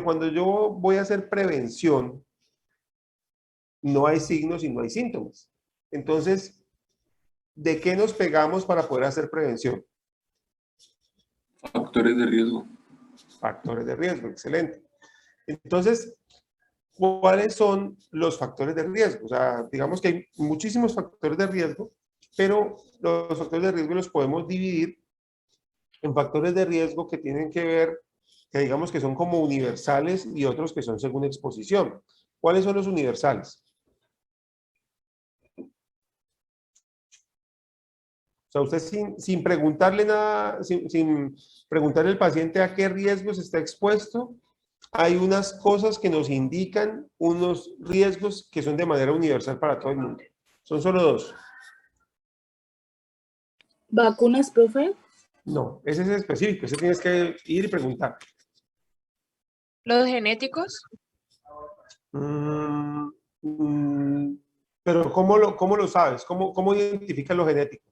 cuando yo voy a hacer prevención, no hay signos y no hay síntomas. Entonces, ¿de qué nos pegamos para poder hacer prevención? Factores de riesgo. Factores de riesgo, excelente. Entonces, ¿cuáles son los factores de riesgo? O sea, digamos que hay muchísimos factores de riesgo, pero los factores de riesgo los podemos dividir en factores de riesgo que tienen que ver, que digamos que son como universales y otros que son según exposición. ¿Cuáles son los universales? O sea, usted sin preguntarle nada, sin preguntarle al paciente a qué riesgos está expuesto, hay unas cosas que nos indican unos riesgos que son de manera universal para todo el mundo. Son solo dos. ¿Vacunas, profe? No, ese es específico, ese tienes que ir y preguntar. ¿Los genéticos? Pero ¿cómo lo sabes? ¿Cómo identificas lo genético?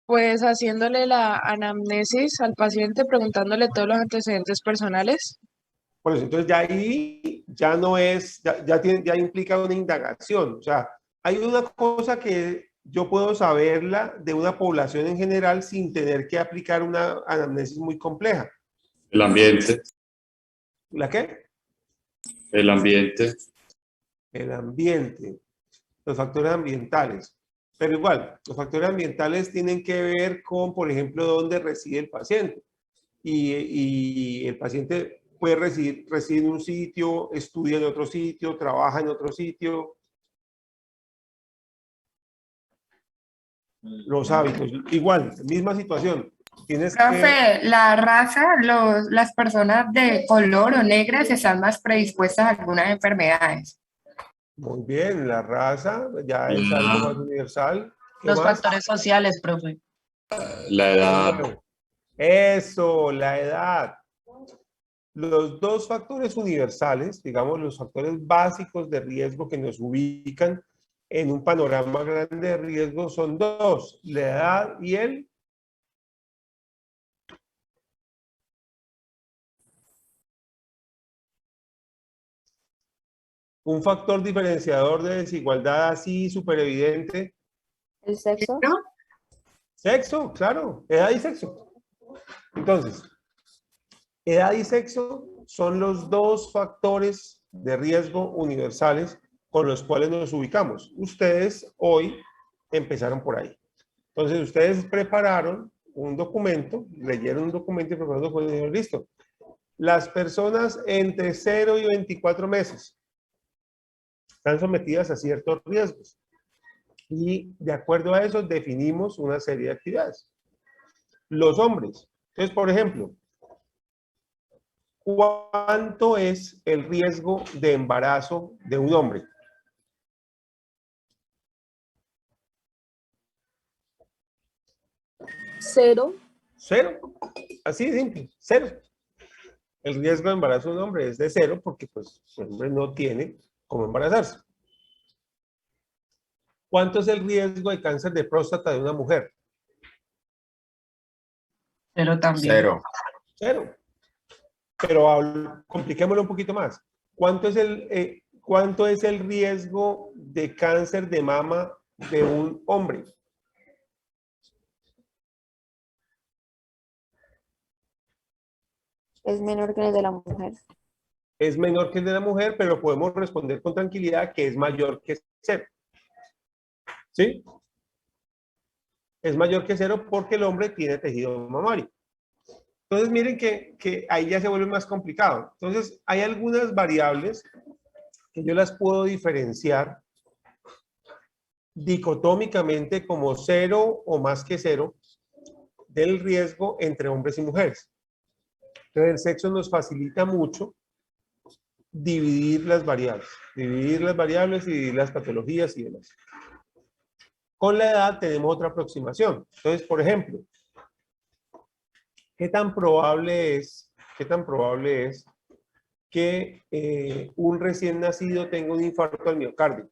Pues haciéndole la anamnesis al paciente, preguntándole todos los antecedentes personales. Por eso, entonces ya ahí ya no es, ya implica una indagación. O sea, hay una cosa que yo puedo saberla de una población en general sin tener que aplicar una anamnesis muy compleja. El ambiente. ¿La qué? El ambiente. El ambiente, los factores ambientales. Pero igual, los factores ambientales tienen que ver con, por ejemplo, dónde reside el paciente. Y el paciente puede residir en un sitio, estudia en otro sitio, trabaja en otro sitio. Los hábitos, igual, misma situación. Profe, la raza, las personas de color o negras están más predispuestas a algunas enfermedades. Muy bien, la raza ya es algo más universal. ¿Qué Los más? factores sociales, profe. La edad. Eso, la edad. Los dos factores universales, digamos, los factores básicos de riesgo que nos ubican en un panorama grande de riesgo son dos, la edad y el un factor diferenciador de desigualdad así súper evidente. ¿El sexo? ¿No? Sexo, claro, edad y sexo. Entonces, edad y sexo son los dos factores de riesgo universales con los cuales nos ubicamos. Ustedes hoy empezaron por ahí. Entonces, ustedes prepararon un documento, leyeron un documento y prepararon un documento y dijeron, listo. Las personas entre 0 y 24 meses están sometidas a ciertos riesgos. Y de acuerdo a eso definimos una serie de actividades. Los hombres. Entonces, por ejemplo, ¿cuánto es el riesgo de embarazo de un hombre? Cero. Cero. Así de simple, cero. El riesgo de embarazo de un hombre es de cero porque pues, el hombre no tiene cómo embarazarse. ¿Cuánto es el riesgo de cáncer de próstata de una mujer? Pero también. Cero. Cero. Pero compliquémoslo un poquito más. ¿Cuánto es el riesgo de cáncer de mama de un hombre? Es menor que el de la mujer. Es menor que el de la mujer, pero podemos responder con tranquilidad que es mayor que cero. ¿Sí? Es mayor que cero porque el hombre tiene tejido mamario. Entonces, miren que ahí ya se vuelve más complicado. Entonces, hay algunas variables que yo las puedo diferenciar dicotómicamente como cero o más que cero del riesgo entre hombres y mujeres. Entonces, el sexo nos facilita mucho dividir las variables y dividir las patologías y demás. Con la edad tenemos otra aproximación. Entonces, por ejemplo, ¿qué tan probable es que un recién nacido tenga un infarto al miocardio?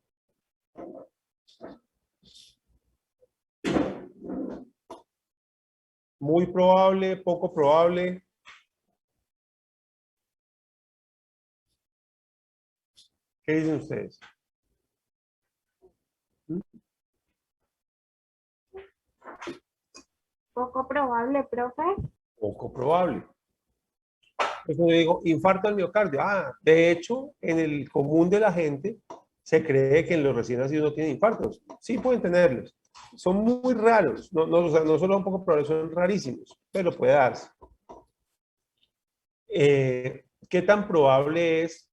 Muy probable, poco probable. ¿Qué dicen ustedes? Poco probable, profe. Poco probable. Entonces yo digo, infarto al miocardio. De hecho, en el común de la gente se cree que en los recién nacidos no tienen infartos. Sí pueden tenerlos. Son muy raros. O sea, no solo un poco probables, son rarísimos, pero puede darse. ¿Qué tan probable es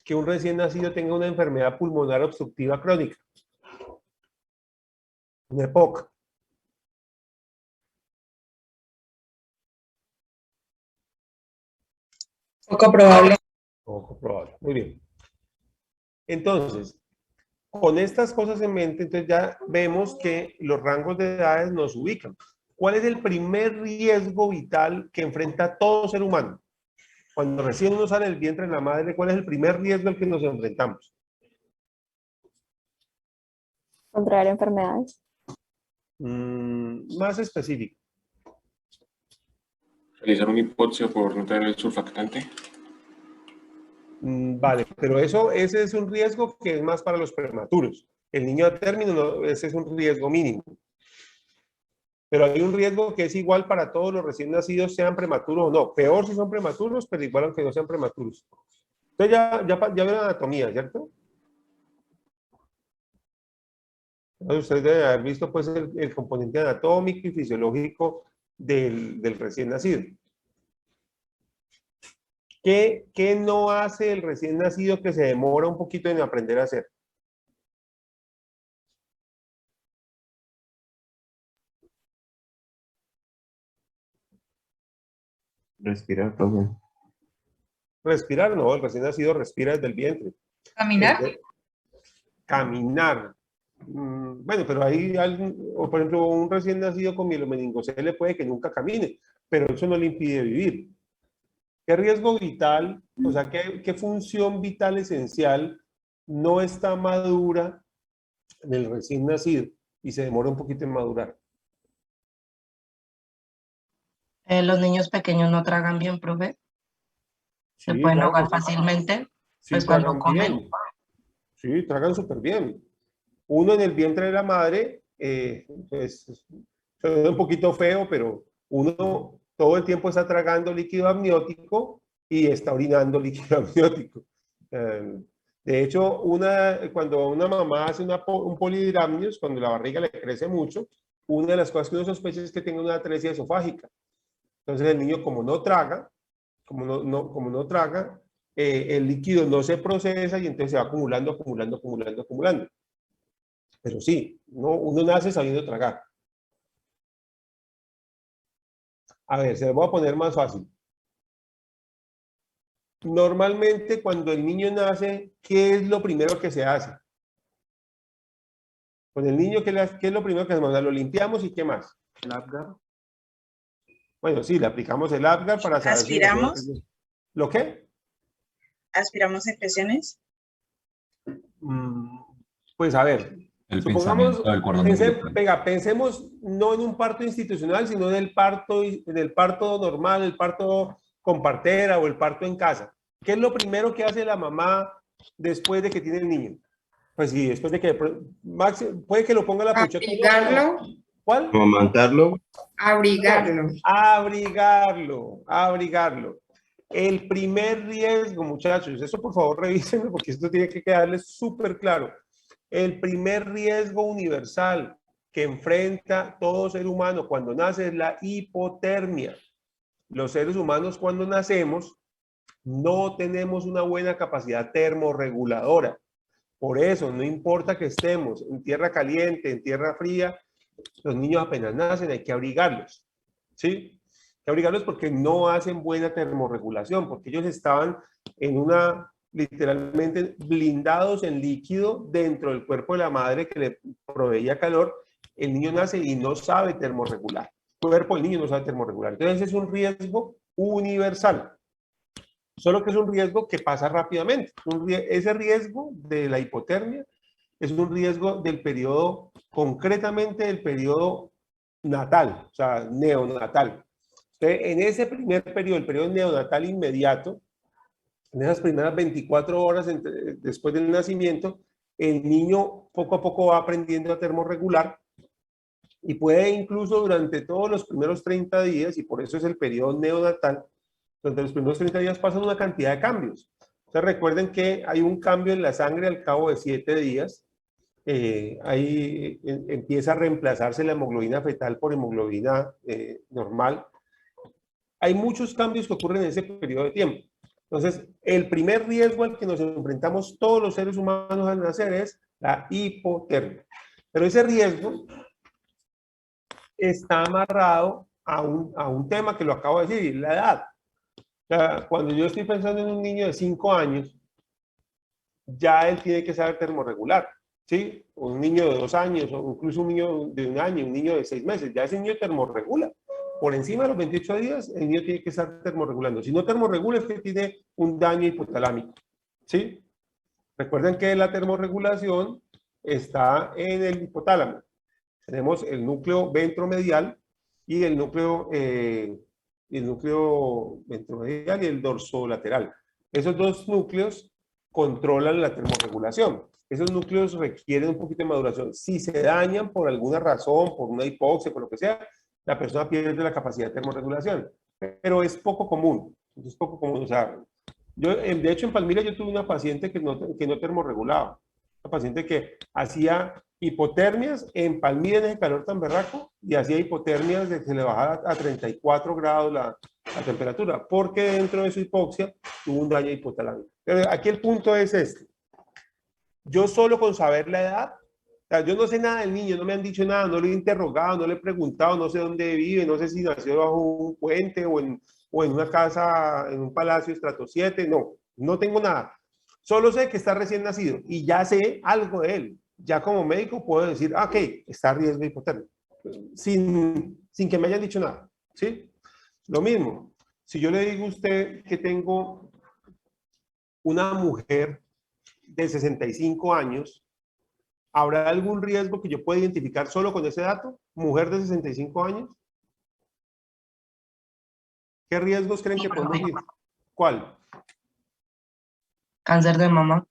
que un recién nacido tenga una enfermedad pulmonar obstructiva crónica? Una EPOC. Poco probable. Poco probable. Muy bien. Entonces, con estas cosas en mente, entonces ya vemos que los rangos de edades nos ubican. ¿Cuál es el primer riesgo vital que enfrenta todo ser humano? Cuando recién uno sale del vientre de la madre, ¿cuál es el primer riesgo al que nos enfrentamos? Contraer enfermedades. Más específico. Realizar una hipóxia por no tener el surfactante. Vale, pero ese es un riesgo que es más para los prematuros. El niño a término, no, ese es un riesgo mínimo. Pero hay un riesgo que es igual para todos los recién nacidos, sean prematuros o no. Peor si son prematuros, pero igual aunque no sean prematuros. Entonces ya vieron anatomía, ¿cierto? Entonces ustedes deben haber visto pues el componente anatómico y fisiológico del recién nacido. ¿Qué no hace el recién nacido que se demora un poquito en aprender a hacer? Respirar, profe. Respirar, no, el recién nacido respira desde el vientre. Caminar. Caminar. Bueno, pero hay alguien, o por ejemplo, un recién nacido con mielomeningocele puede que nunca camine, pero eso no le impide vivir. ¿Qué riesgo vital, o sea, qué función vital esencial no está madura en el recién nacido y se demora un poquito en madurar? Los niños pequeños no tragan bien, profe. Se Sí, pueden claro ahogar que sí. fácilmente. Sí, Pues cuando tragan comen. bien. Sí, tragan súper bien. Uno en el vientre de la madre, pues, suena un poquito feo, pero uno todo el tiempo está tragando líquido amniótico y está orinando líquido amniótico. De hecho, cuando una mamá hace un polidramnios, cuando la barriga le crece mucho, una de las cosas que uno sospecha es que tenga una atresia esofágica. Entonces el niño como no traga, el líquido no se procesa y entonces se va acumulando. Pero sí, uno nace sabiendo tragar. A ver, se lo voy a poner más fácil. Normalmente cuando el niño nace, ¿qué es lo primero que se hace? Con el niño, ¿qué es lo primero que hacemos? Lo limpiamos y ¿qué más? El Apgar. Bueno, sí, le aplicamos el Apgar para saber ¿Aspiramos? si... ¿Lo qué? ¿Aspiramos secreciones? Pues a ver, El supongamos, pensamiento del cordón umbilical. pensemos no en un parto institucional, sino en el parto normal, el parto con partera o el parto en casa. ¿Qué es lo primero que hace la mamá después de que tiene el niño? Pues sí, después de que, puede que lo ponga la puchota. Abrigarlo. ¿Cuál? Amamantarlo. Abrigarlo. Abrigarlo. El primer riesgo, muchachos, eso por favor revísenlo porque esto tiene que quedarles súper claro. El primer riesgo universal que enfrenta todo ser humano cuando nace es la hipotermia. Los seres humanos cuando nacemos no tenemos una buena capacidad termorreguladora. Por eso, no importa que estemos en tierra caliente, en tierra fría, los niños apenas nacen, hay que abrigarlos. ¿Sí? Hay que abrigarlos porque no hacen buena termorregulación, porque ellos estaban literalmente blindados en líquido dentro del cuerpo de la madre que le proveía calor. El niño nace y no sabe termorregular. El cuerpo del niño no sabe termorregular. Entonces es un riesgo universal. Solo que es un riesgo que pasa rápidamente. Ese riesgo de la hipotermia es un riesgo del periodo, concretamente del periodo natal, o sea, neonatal. Entonces, en ese primer periodo, el periodo neonatal inmediato, En esas primeras 24 horas después del nacimiento, el niño poco a poco va aprendiendo a termorregular y puede incluso durante todos los primeros 30 días, y por eso es el periodo neonatal, durante los primeros 30 días pasan una cantidad de cambios. Entonces recuerden que hay un cambio en la sangre al cabo de 7 días. Ahí empieza a reemplazarse la hemoglobina fetal por hemoglobina normal. Hay muchos cambios que ocurren en ese periodo de tiempo. Entonces, el primer riesgo al que nos enfrentamos todos los seres humanos al nacer es la hipotermia. Pero ese riesgo está amarrado a un tema que lo acabo de decir, la edad. O sea, cuando yo estoy pensando en un niño de 5 años, ya él tiene que saber termorregular, ¿sí? Un niño de 2 años, o incluso un niño de 1 año, un niño de 6 meses, ya ese niño termorregula. Por encima de los 28 días, el niño tiene que estar termorregulando. Si no termorregula, es que tiene un daño hipotalámico, ¿sí? Recuerden que la termorregulación está en el hipotálamo. Tenemos el núcleo ventromedial y el núcleo ventromedial y el dorsolateral. Esos dos núcleos controlan la termorregulación. Esos núcleos requieren un poquito de maduración. Si se dañan por alguna razón, por una hipoxia, por lo que sea, la persona pierde la capacidad de termorregulación. Pero es poco común. Es poco común. O sea, de hecho, en Palmira yo tuve una paciente que no termorregulaba. Una paciente que hacía hipotermias en Palmira en ese calor tan berraco y hacía hipotermias de que se le bajara a 34 grados la temperatura, porque dentro de su hipoxia tuvo un daño hipotalámico. Pero aquí el punto es este. Yo solo con saber la edad, o sea, yo no sé nada del niño, no me han dicho nada, no lo he interrogado, no le he preguntado, no sé dónde vive, no sé si nació bajo un puente o en una casa, en un palacio estrato 7, no tengo nada. Solo sé que está recién nacido y ya sé algo de él. Ya como médico puedo decir, ok, está a riesgo de hipotermia, sin que me hayan dicho nada, ¿sí? Lo mismo, si yo le digo a usted que tengo una mujer de 65 años, ¿habrá algún riesgo que yo pueda identificar solo con ese dato? Mujer de 65 años. ¿Qué riesgos creen que podemos ir? ¿Cuál? Cáncer de mama.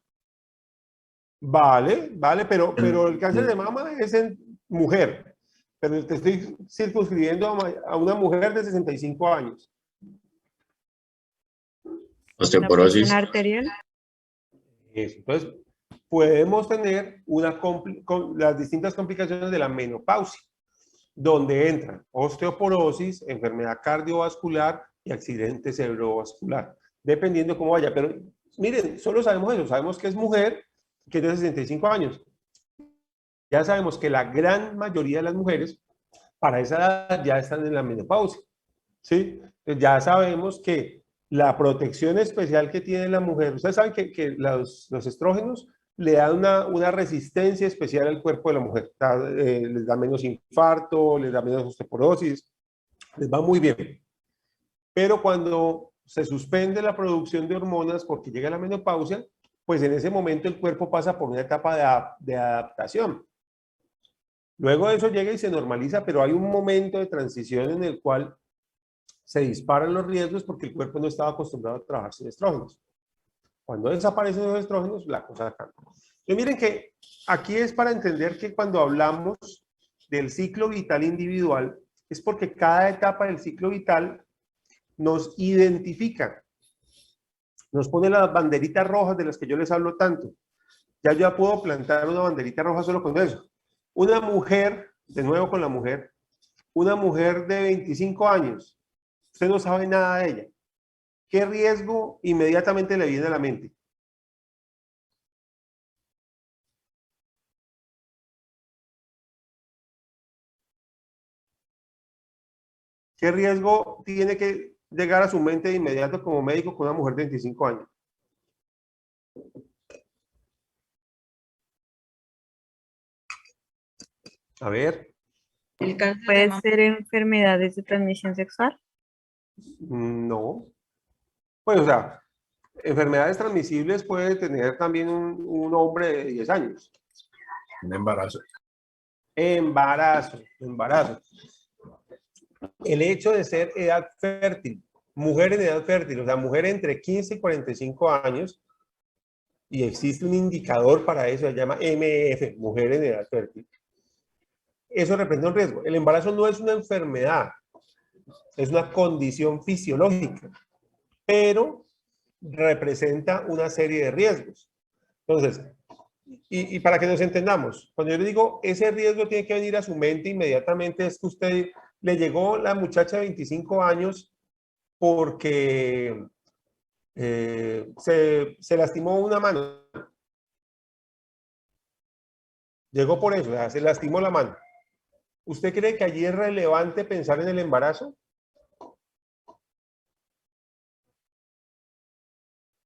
Vale, pero el cáncer de mama es en mujer. Pero te estoy circunscribiendo a una mujer de 65 años. Osteoporosis. arterial. Eso. Entonces, podemos tener las distintas complicaciones de la menopausia, donde entran osteoporosis, enfermedad cardiovascular y accidente cerebrovascular, dependiendo cómo vaya. Pero miren, solo sabemos eso, sabemos que es mujer, que es de 65 años. Ya sabemos que la gran mayoría de las mujeres para esa edad ya están en la menopausia, ¿sí? Entonces ya sabemos que la protección especial que tiene la mujer, ustedes saben que los estrógenos le dan una resistencia especial al cuerpo de la mujer, les da menos infarto, les da menos osteoporosis, les va muy bien. Pero cuando se suspende la producción de hormonas porque llega la menopausia, pues en ese momento el cuerpo pasa por una etapa de adaptación. Luego de eso llega y se normaliza, pero hay un momento de transición en el cual se disparan los riesgos porque el cuerpo no estaba acostumbrado a trabajar sin estrógenos. Cuando desaparecen los estrógenos, la cosa cambia. Y miren que aquí es para entender que cuando hablamos del ciclo vital individual, es porque cada etapa del ciclo vital nos identifica, nos pone las banderitas rojas de las que yo les hablo tanto. Ya puedo plantar una banderita roja solo con eso. Una mujer, de nuevo con la mujer, una mujer de 25 años, usted no sabe nada de ella. ¿Qué riesgo inmediatamente le viene a la mente? ¿Qué riesgo tiene que llegar a su mente de inmediato como médico con una mujer de 25 años? A ver. ¿El cáncer puede ser enfermedades de transmisión sexual? No. Pues, o sea, enfermedades transmisibles puede tener también un hombre de 10 años. Un embarazo. Embarazo. El hecho de ser edad fértil mujer en edad fértil, o sea, mujer entre 15 y 45 años, y existe un indicador para eso, se llama MF, mujer en edad fértil. Eso representa un riesgo. El embarazo no es una enfermedad, es una condición fisiológica, pero representa una serie de riesgos. Entonces, y para que nos entendamos, cuando yo le digo ese riesgo tiene que venir a su mente inmediatamente, es que usted le llegó la muchacha de 25 años porque se lastimó una mano. Llegó por eso, o sea, se lastimó la mano. ¿Usted cree que allí es relevante pensar en el embarazo?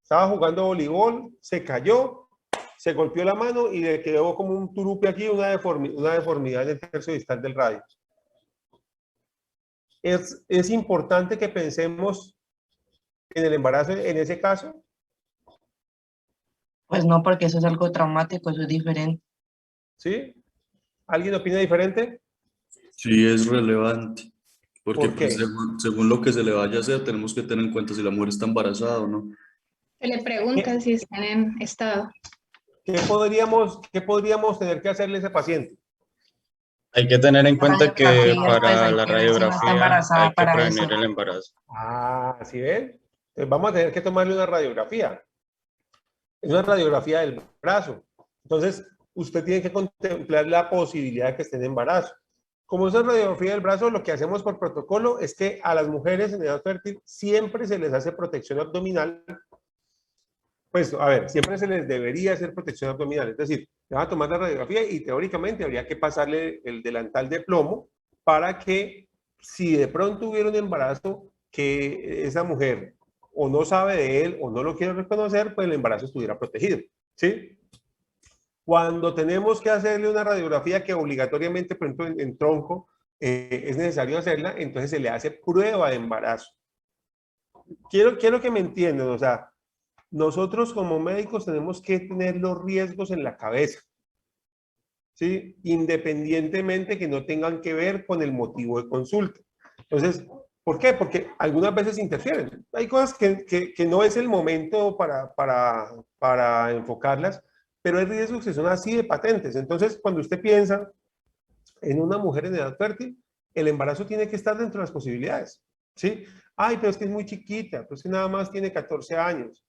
Estaba jugando voleibol, se cayó, se golpeó la mano y le quedó como un turupe aquí, una deformidad en el tercio distal del radio. ¿Es importante que pensemos en el embarazo en ese caso? Pues no, porque eso es algo traumático, eso es diferente. ¿Sí? ¿Alguien opina diferente? Sí, es relevante, porque ¿Por qué? pues, según lo que se le vaya a hacer, tenemos que tener en cuenta si la mujer está embarazada o no. Se le pregunta si están en estado. ¿Qué podríamos tener que hacerle a ese paciente? Hay que tener en cuenta que Radiografías, pues, para hay la que ver si no está radiografía embarazada hay que para prevenir eso. el embarazo. Ah, ¿sí ven? Entonces vamos a tener que tomarle una radiografía. Es una radiografía del brazo. Entonces, usted tiene que contemplar la posibilidad de que esté en embarazo. Como es una radiografía del brazo, lo que hacemos por protocolo es que a las mujeres en edad fértil siempre se les hace protección abdominal. Pues, a ver, siempre se les debería hacer protección abdominal. Es decir, le van a tomar la radiografía y teóricamente habría que pasarle el delantal de plomo para que, si de pronto hubiera un embarazo que esa mujer o no sabe de él o no lo quiere reconocer, pues el embarazo estuviera protegido, ¿sí? Cuando tenemos que hacerle una radiografía que obligatoriamente, por ejemplo, en tronco, es necesario hacerla, entonces se le hace prueba de embarazo. Quiero que me entiendan, o sea, nosotros como médicos tenemos que tener los riesgos en la cabeza, ¿sí? Independientemente que no tengan que ver con el motivo de consulta. Entonces, ¿por qué? Porque algunas veces interfieren. Hay cosas que no es el momento para enfocarlas, pero hay riesgos que son así de patentes. Entonces, cuando usted piensa en una mujer en edad fértil, el embarazo tiene que estar dentro de las posibilidades, ¿sí? Ay, pero es que es muy chiquita, pues que nada más tiene 14 años.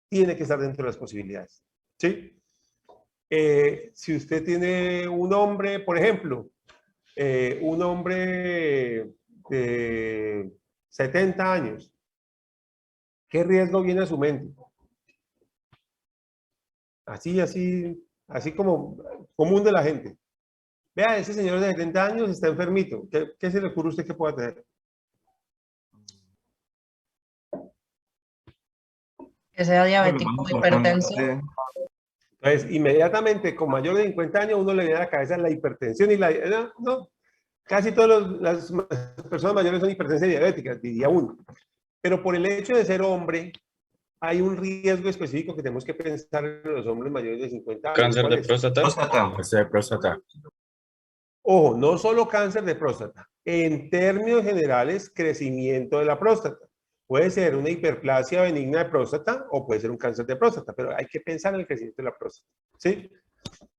Tiene que estar dentro de las posibilidades, ¿sí? Si usted tiene un hombre, por ejemplo, un hombre de 70 años, ¿qué riesgo viene a su mente? Así como común de la gente. Vea, ese señor de 70 años está enfermito. ¿Qué se le ocurre a usted que pueda tener? Que sea diabético o hipertenso. Entonces, inmediatamente, con mayor de 50 años, uno le viene a la cabeza la hipertensión y no, casi todas las personas mayores son hipertensas diabéticas, diría uno. Pero por el hecho de ser hombre, hay un riesgo específico que tenemos que pensar en los hombres mayores de 50 años. ¿Cáncer de próstata? Cáncer de próstata. Ojo, no solo cáncer de próstata. En términos generales, crecimiento de la próstata. Puede ser una hiperplasia benigna de próstata o puede ser un cáncer de próstata, pero hay que pensar en el crecimiento de la próstata, ¿sí?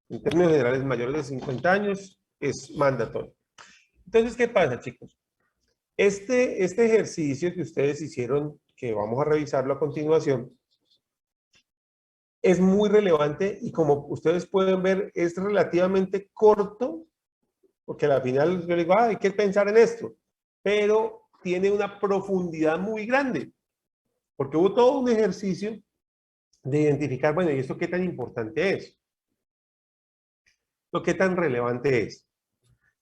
En términos generales, mayores de 50 años es mandatorio. Entonces, ¿qué pasa, chicos? Este ejercicio que ustedes hicieron, que vamos a revisarlo a continuación, es muy relevante y como ustedes pueden ver, es relativamente corto, porque al final yo digo, hay que pensar en esto, pero tiene una profundidad muy grande, porque hubo todo un ejercicio de identificar, bueno, ¿y esto qué tan importante es? ¿Lo qué tan relevante es?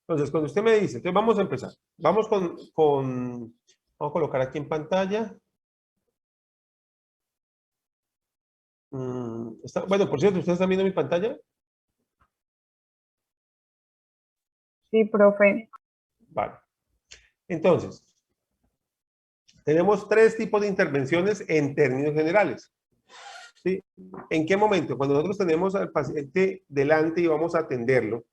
Entonces, cuando usted me dice, entonces vamos a empezar. Vamos vamos a colocar aquí en pantalla. Bueno, por cierto, ¿ustedes están viendo mi pantalla? Sí, profe. Vale. Entonces, tenemos tres tipos de intervenciones en términos generales. ¿Sí? ¿En qué momento? Cuando nosotros tenemos al paciente delante y vamos a atenderlo,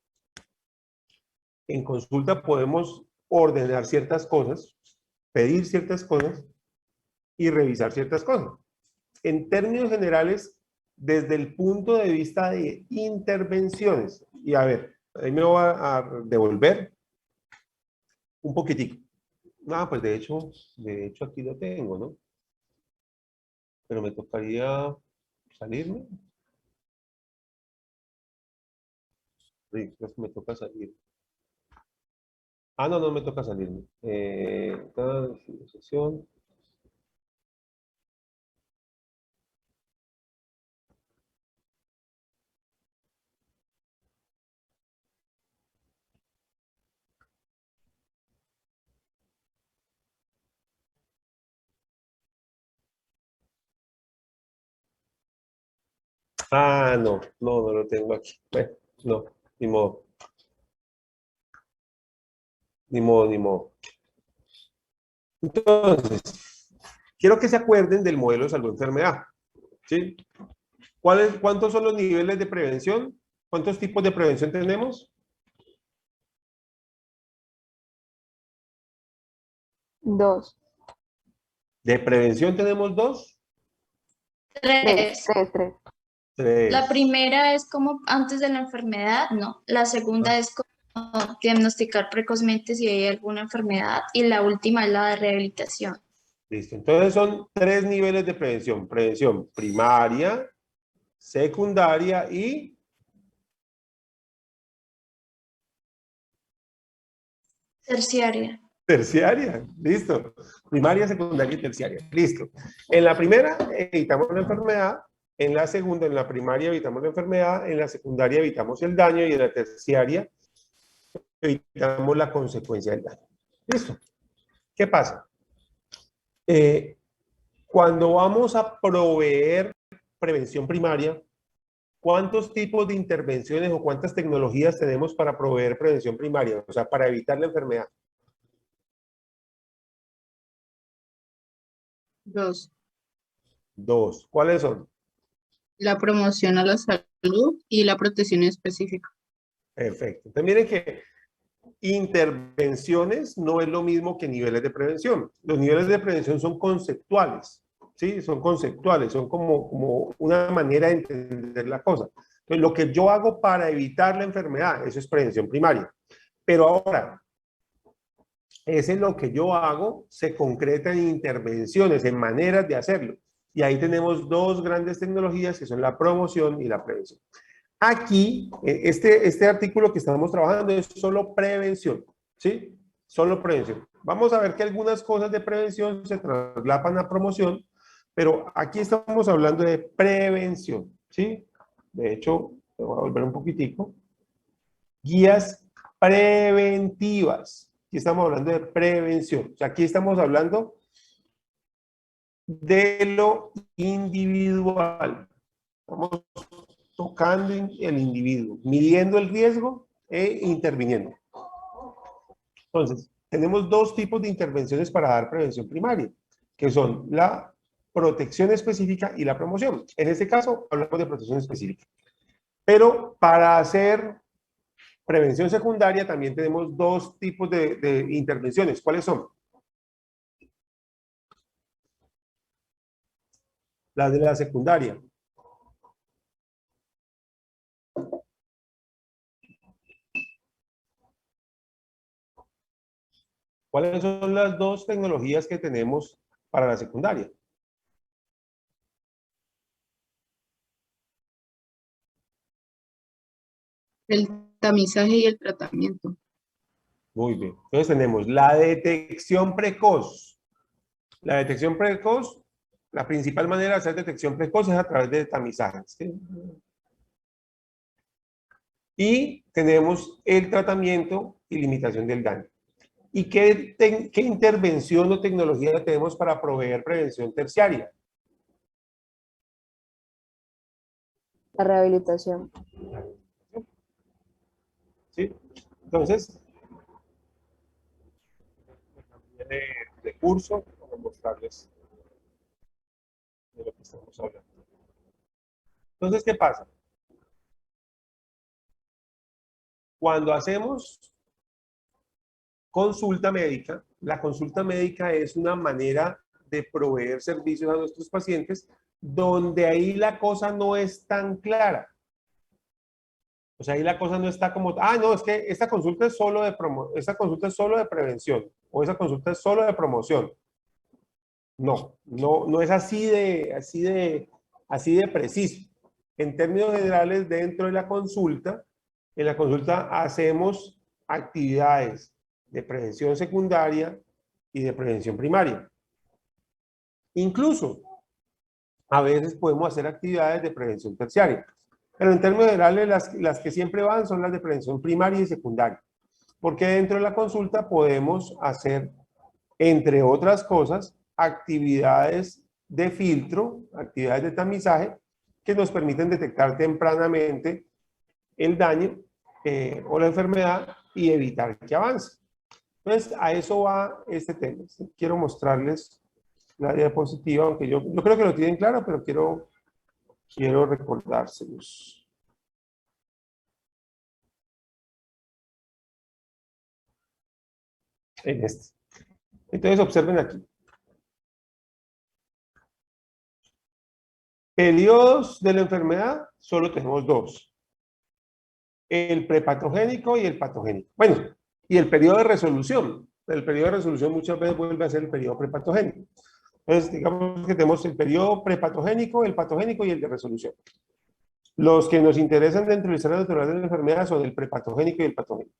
en consulta podemos ordenar ciertas cosas. pedir ciertas cosas y revisar ciertas cosas. En términos generales, desde el punto de vista de intervenciones, y a ver, ahí me voy a devolver un poquitico. Ah, pues de hecho aquí lo tengo, ¿no? Pero me tocaría salirme. Sí, creo que me toca salir. Ah, no, no me toca salirme. Sesión. Ah, no, no lo tengo aquí. No, ni modo. Ni modo, ni modo. Entonces, quiero que se acuerden del modelo de salud-enfermedad. ¿Sí? ¿Cuántos son los niveles de prevención? ¿Cuántos tipos de prevención tenemos? 2. ¿De prevención tenemos 2? 3. 3. 3. La primera es como antes de la enfermedad, no. La segunda es como diagnosticar precozmente si hay alguna enfermedad y la última es la de rehabilitación. Listo. Entonces son 3 niveles de prevención. Prevención primaria, secundaria y Terciaria. terciaria. Listo. Primaria, secundaria y terciaria. Listo. En la primera evitamos la enfermedad. En la segunda, en la primaria, evitamos la enfermedad. En la secundaria evitamos el daño. Y en la terciaria evitamos la consecuencia del daño. Listo. ¿Qué pasa? Cuando vamos a proveer prevención primaria, ¿cuántos tipos de intervenciones o cuántas tecnologías tenemos para proveer prevención primaria? O sea, para evitar la enfermedad. 2. 2. ¿Cuáles son? La promoción a la salud y la protección específica. Perfecto. Entonces miren que intervenciones no es lo mismo que niveles de prevención. Los niveles de prevención son conceptuales, ¿sí? Son conceptuales, son como una manera de entender la cosa. Entonces, lo que yo hago para evitar la enfermedad, eso es prevención primaria. Pero ahora, ese es lo que yo hago, se concreta en intervenciones, en maneras de hacerlo. Y ahí tenemos 2 grandes tecnologías que son la promoción y la prevención. Aquí, este artículo que estamos trabajando es solo prevención, ¿sí? Solo prevención. Vamos a ver que algunas cosas de prevención se traslapan a promoción, pero aquí estamos hablando de prevención, ¿sí? De hecho, me voy a volver un poquitico. Guías preventivas. Aquí estamos hablando de prevención. O sea, aquí estamos hablando de lo individual. Estamos tocando el individuo, midiendo el riesgo e interviniendo. Entonces, tenemos 2 tipos de intervenciones para dar prevención primaria, que son la protección específica y la promoción. En este caso, hablamos de protección específica. Pero para hacer prevención secundaria también tenemos 2 tipos de intervenciones. ¿Cuáles son? Las de la secundaria. ¿Cuáles son las 2 tecnologías que tenemos para la secundaria? El tamizaje y el tratamiento. Muy bien. Entonces tenemos la detección precoz. La detección precoz, la principal manera de hacer detección precoz es a través de tamizajes, ¿sí? Y tenemos el tratamiento y limitación del daño. ¿Y qué intervención o tecnología tenemos para proveer prevención terciaria? La rehabilitación. ¿Sí? Entonces, de curso, para mostrarles de lo que estamos hablando. Entonces, ¿qué pasa? Cuando hacemos consulta médica. La consulta médica es una manera de proveer servicios a nuestros pacientes donde ahí la cosa no es tan clara. O sea, ahí la cosa no está como, no, es que esta consulta es solo de esta consulta es solo de prevención o esa consulta es solo de promoción. No es así de preciso. En términos generales, dentro de la consulta, en la consulta hacemos actividades de prevención secundaria y de prevención primaria. Incluso, a veces podemos hacer actividades de prevención terciaria. Pero en términos generales, las que siempre van son las de prevención primaria y secundaria. Porque dentro de la consulta podemos hacer, entre otras cosas, actividades de filtro, actividades de tamizaje, que nos permiten detectar tempranamente el daño o la enfermedad y evitar que avance. Entonces, a eso va este tema. Quiero mostrarles la diapositiva, aunque yo creo que lo tienen claro, pero quiero recordárselos. En este. Entonces, observen aquí. Periodos de la enfermedad, solo tenemos dos. El prepatogénico y el patogénico. Bueno, y el periodo de resolución. El periodo de resolución muchas veces vuelve a ser el periodo prepatogénico. Entonces, digamos que tenemos el periodo prepatogénico, el patogénico y el de resolución. Los que nos interesan dentro del escenario natural de la enfermedad son el prepatogénico y el patogénico.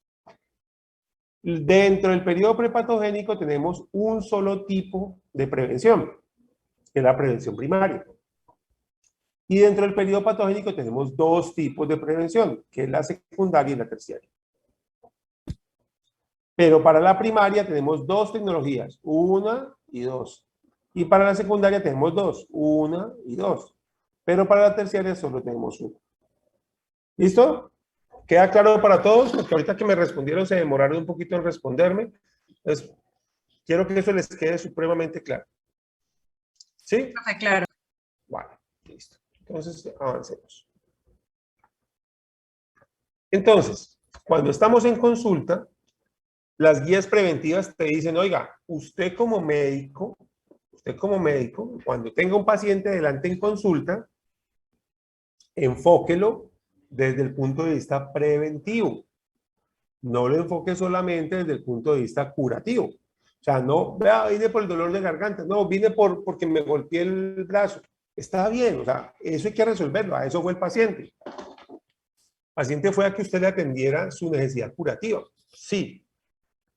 Dentro del periodo prepatogénico tenemos un solo tipo de prevención, que es la prevención primaria. Y dentro del periodo patogénico tenemos dos tipos de prevención, que es la secundaria y la terciaria. Pero para la primaria tenemos dos tecnologías, una y dos. Y para la secundaria tenemos dos, una y dos. Pero para la terciaria solo tenemos una. ¿Listo? ¿Queda claro para todos? Porque ahorita que me respondieron se demoraron un poquito en responderme. Entonces, quiero que eso les quede supremamente claro. ¿Sí? Claro. Vale, listo. Entonces, avancemos. Entonces, cuando estamos en consulta, las guías preventivas te dicen, oiga, usted como médico, cuando tenga un paciente delante en consulta, enfóquelo desde el punto de vista preventivo. No lo enfoque solamente desde el punto de vista curativo. O sea, no, vea, vine por el dolor de garganta, no, vine porque me golpeé el brazo. Está bien, o sea, eso hay que resolverlo, a eso fue el paciente. El paciente fue a que usted le atendiera su necesidad curativa, sí,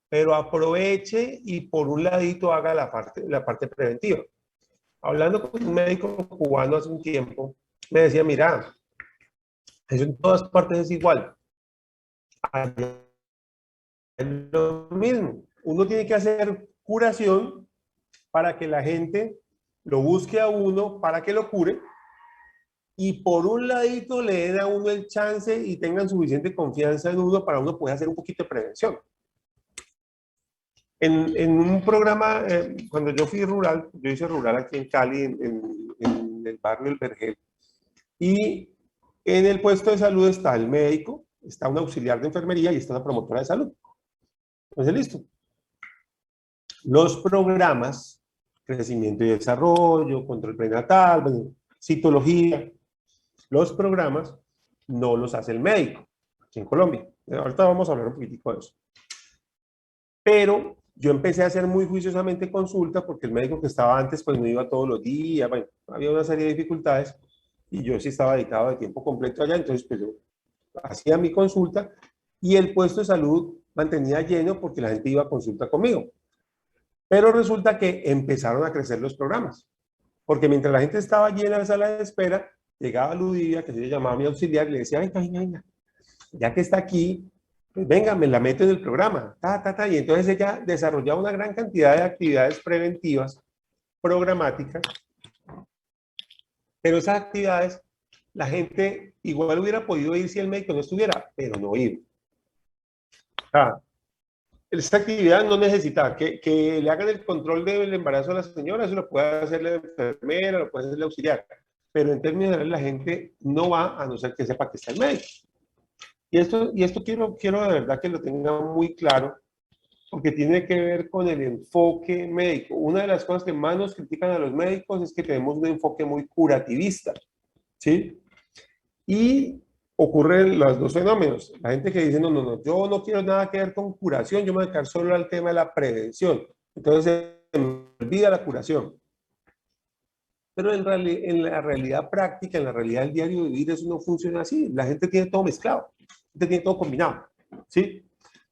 pero aproveche y por un ladito haga la parte preventiva. Hablando con un médico cubano hace un tiempo, me decía, mira, eso en todas partes es igual. Allá es lo mismo. Uno tiene que hacer curación para que la gente lo busque a uno para que lo cure y por un ladito le den a uno el chance y tengan suficiente confianza en uno para uno poder hacer un poquito de prevención. En un programa, cuando yo fui rural, yo hice rural aquí en Cali, en el barrio El Vergel, y en el puesto de salud está el médico, está un auxiliar de enfermería y está una promotora de salud. Entonces, listo. Los programas, crecimiento y desarrollo, control prenatal, bueno, citología, los programas no los hace el médico aquí en Colombia. Ahorita vamos a hablar un poquitico de eso. Pero yo empecé a hacer muy juiciosamente consulta porque el médico que estaba antes pues no iba todos los días, bueno, había una serie de dificultades y yo sí estaba dedicado de tiempo completo allá, entonces pues yo hacía mi consulta y el puesto de salud mantenía lleno porque la gente iba a consulta conmigo. Pero resulta que empezaron a crecer los programas, porque mientras la gente estaba llena de sala de espera, llegaba Ludivia, que se llamaba mi auxiliar, y le decía, venga, ya que está aquí, pues venga, me la meto en el programa, y entonces ella desarrollaba una gran cantidad de actividades preventivas, programáticas, pero esas actividades, la gente igual hubiera podido ir si el médico no estuviera, pero no iba. Esta actividad no necesita que le hagan el control del embarazo a la señora, eso lo puede hacer la enfermera, lo puede hacer el auxiliar, pero en términos generales la gente no va a no ser que sepa que está el médico. Y esto quiero de verdad que lo tengan muy claro, porque tiene que ver con el enfoque médico. Una de las cosas que más nos critican a los médicos es que tenemos un enfoque muy curativista, ¿sí? Y ocurren los dos fenómenos. La gente que dice, no, yo no quiero nada que ver con curación, yo me voy a dedicar solo al tema de la prevención. Entonces se me olvida la curación. Pero en la realidad práctica, en la realidad del diario vivir, eso no funciona así. La gente tiene todo mezclado, la gente tiene todo combinado, ¿sí?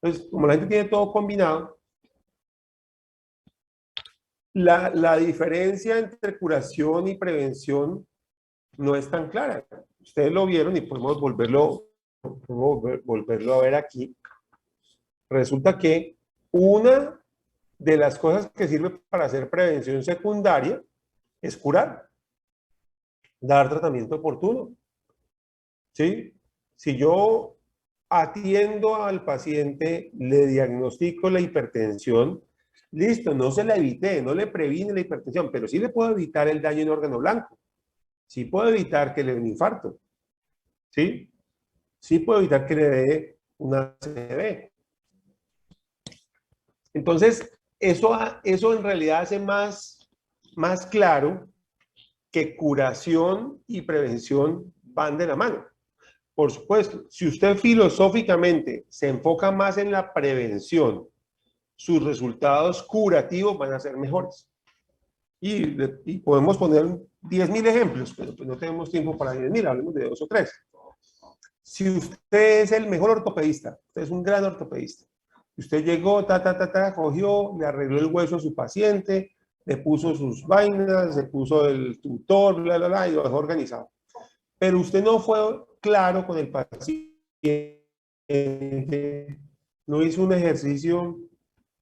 Entonces, como la gente tiene todo combinado, la diferencia entre curación y prevención no es tan clara. Ustedes lo vieron y podemos volverlo a ver aquí. Resulta que una de las cosas que sirve para hacer prevención secundaria es curar, dar tratamiento oportuno. ¿Sí? Si yo atiendo al paciente, le diagnostico la hipertensión, listo, no se la evité, no le previne la hipertensión, pero sí le puedo evitar el daño en órgano blanco. Sí puedo evitar que le dé un infarto. ¿Sí? Sí puedo evitar que le dé una ACV. Entonces, eso en realidad hace más claro que curación y prevención van de la mano. Por supuesto, si usted filosóficamente se enfoca más en la prevención, sus resultados curativos van a ser mejores. Y podemos poner 10.000 ejemplos, pero pues no tenemos tiempo para 10.000, hablemos de 2 o 3. Si usted es el mejor ortopedista, usted es un gran ortopedista, usted llegó, cogió, le arregló el hueso a su paciente, le puso sus vainas, le puso el tutor, y lo dejó organizado. Pero usted no fue claro con el paciente, no hizo un ejercicio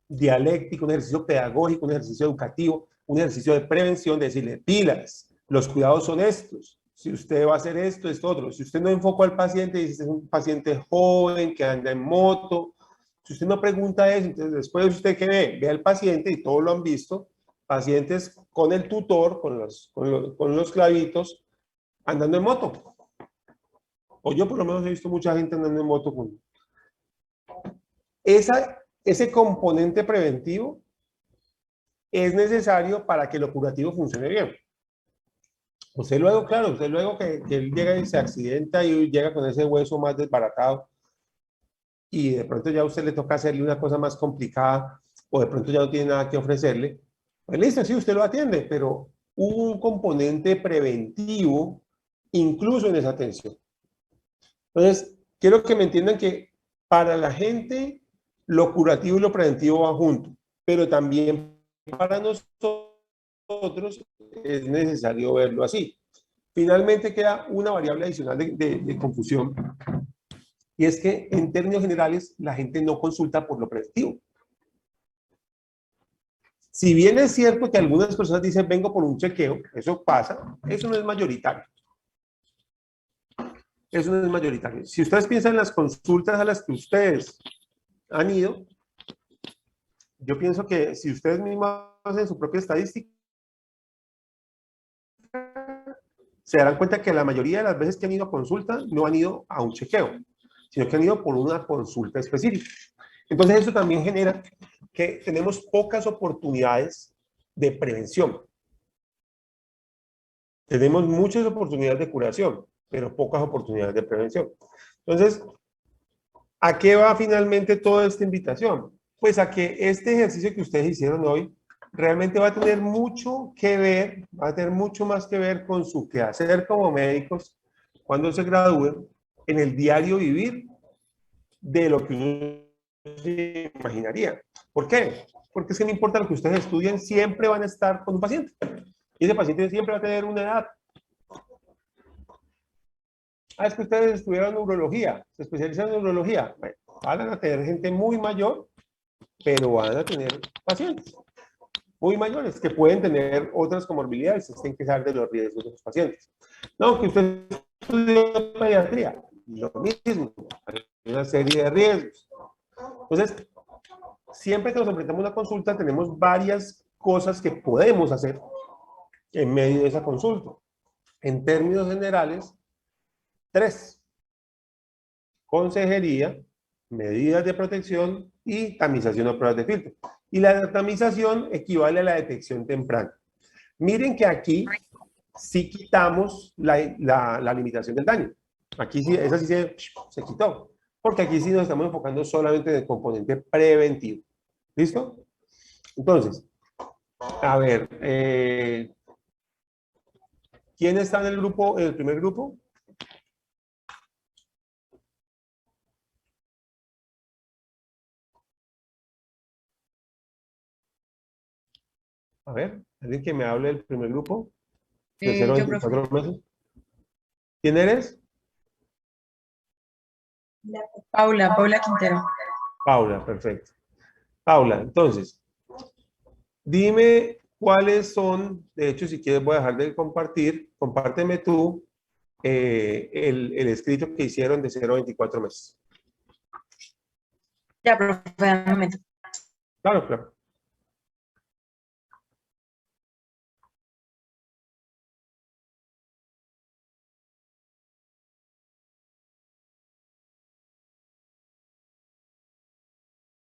dialéctico, un ejercicio pedagógico, un ejercicio educativo, un ejercicio de prevención, de decirle, pilas, los cuidados son estos. Si usted va a hacer esto, esto, otro. Si usted no enfocó al paciente, dice, este es un paciente joven que anda en moto. Si usted no pregunta eso, entonces después usted que ve al paciente, y todos lo han visto, pacientes con el tutor, con los clavitos, andando en moto. O yo por lo menos he visto mucha gente andando en moto con... Ese componente preventivo es necesario para que lo curativo funcione bien. Usted luego, claro, usted luego que él llega y se accidenta y llega con ese hueso más desbaratado y de pronto ya a usted le toca hacerle una cosa más complicada o de pronto ya no tiene nada que ofrecerle, pues listo, sí, usted lo atiende, pero hubo un componente preventivo incluso en esa atención. Entonces, quiero que me entiendan que para la gente lo curativo y lo preventivo van juntos, pero también para nosotros es necesario verlo así. Finalmente queda una variable adicional de confusión, y es que en términos generales la gente no consulta por lo preventivo. Si bien es cierto que algunas personas dicen vengo por un chequeo, eso pasa, eso no es mayoritario. Eso no es mayoritario. Si ustedes piensan en las consultas a las que ustedes han ido, yo pienso que si ustedes mismos hacen su propia estadística, se darán cuenta que la mayoría de las veces que han ido a consulta no han ido a un chequeo, sino que han ido por una consulta específica. Entonces eso también genera que tenemos pocas oportunidades de prevención. Tenemos muchas oportunidades de curación, pero pocas oportunidades de prevención. Entonces, ¿a qué va finalmente toda esta invitación? Pues a que este ejercicio que ustedes hicieron hoy realmente va a tener mucho que ver, va a tener mucho más que ver con su quehacer como médicos cuando se gradúen en el diario vivir de lo que uno se imaginaría. ¿Por qué? Porque es que no importa lo que ustedes estudien, siempre van a estar con un paciente. Y ese paciente siempre va a tener una edad. Es que ustedes estudiaron neurología, se especializan en neurología. Bueno, van a tener gente muy mayor, pero van a tener pacientes muy mayores que pueden tener otras comorbilidades, se tienen que saber de los riesgos de los pacientes. No, que usted estudió pediatría, lo mismo, hay una serie de riesgos. Entonces, siempre que nos enfrentamos a una consulta, tenemos varias cosas que podemos hacer en medio de esa consulta. En términos generales, 3: consejería, medidas de protección y tamización o pruebas de filtro. Y la tamización equivale a la detección temprana. Miren que aquí sí quitamos la limitación del daño. Aquí sí, esa sí se quitó. Porque aquí sí nos estamos enfocando solamente en el componente preventivo. ¿Listo? Entonces, a ver, ¿quién está en el grupo, en el primer grupo? A ver, alguien que me hable del primer grupo. De 0 a yo, 24 meses. ¿Quién eres? Paula Quintero. Paula, perfecto. Paula, entonces, dime cuáles son, de hecho, si quieres voy a dejar de compartir, compárteme tú el escrito que hicieron de 0 a 24 meses. Ya, profe, un momento. Claro, claro.